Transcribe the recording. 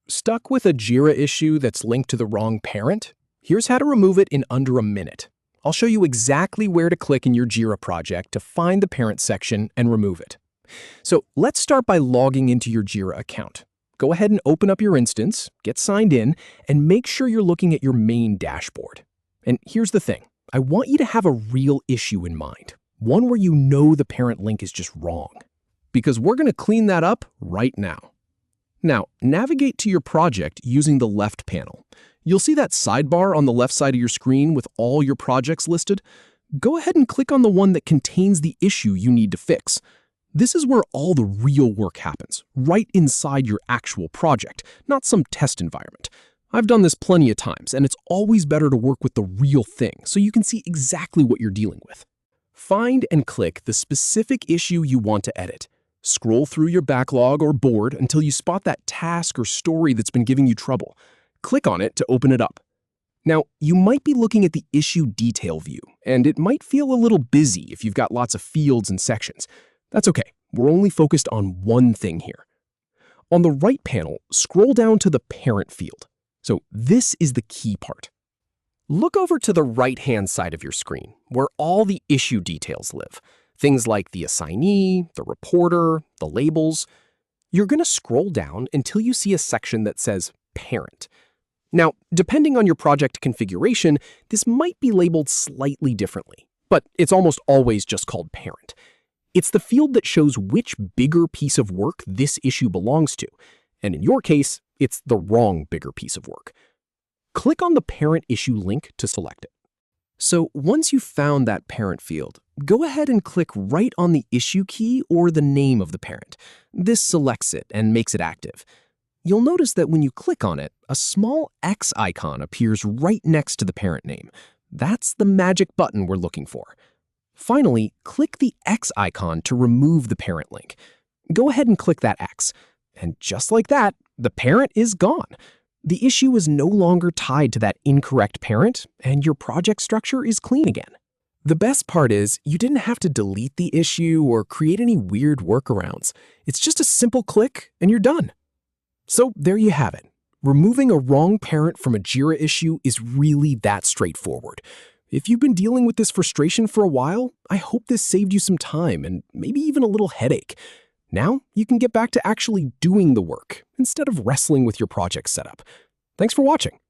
Stuck with a Jira issue that's linked to the wrong parent? Here's how to remove it in under a minute. I'll show you exactly where to click in your Jira project to find the parent section and remove it. So let's start by logging into your Jira account. Go ahead and open up your instance, get signed in, and make sure you're looking at your main dashboard. And here's the thing. I want you to have a real issue in mind, one where you know the parent link is just wrong, because we're going to clean that up right now. Now, navigate to your project using the left panel. You'll see that sidebar on the left side of your screen with all your projects listed. Go ahead and click on the one that contains the issue you need to fix. This is where all the real work happens, right inside your actual project, not some test environment. I've done this plenty of times, and it's always better to work with the real thing so you can see exactly what you're dealing with. Find and click the specific issue you want to edit. Scroll through your backlog or board until you spot that task or story that's been giving you trouble. Click on it to open it up. Now, you might be looking at the issue detail view, and it might feel a little busy if you've got lots of fields and sections. That's okay. We're only focused on one thing here. On the right panel, scroll down to the parent field. So this is the key part. Look over to the right-hand side of your screen, where all the issue details live. Things like the assignee, the reporter, the labels. You're going to scroll down until you see a section that says Parent. Now, depending on your project configuration, this might be labeled slightly differently, but it's almost always just called Parent. It's the field that shows which bigger piece of work this issue belongs to, and in your case, it's the wrong bigger piece of work. Click on the Parent Issue link to select it. So once you've found that parent field, go ahead and click right on the issue key or the name of the parent. This selects it and makes it active. You'll notice that when you click on it, a small X icon appears right next to the parent name. That's the magic button we're looking for. Finally, click the X icon to remove the parent link. Go ahead and click that X. And just like that, the parent is gone. The issue is no longer tied to that incorrect parent, and your project structure is clean again. The best part is you didn't have to delete the issue or create any weird workarounds. It's just a simple click and you're done. So there you have it. Removing a wrong parent from a Jira issue is really that straightforward. If you've been dealing with this frustration for a while, I hope this saved you some time and maybe even a little headache. Now you can get back to actually doing the work instead of wrestling with your project setup. Thanks for watching.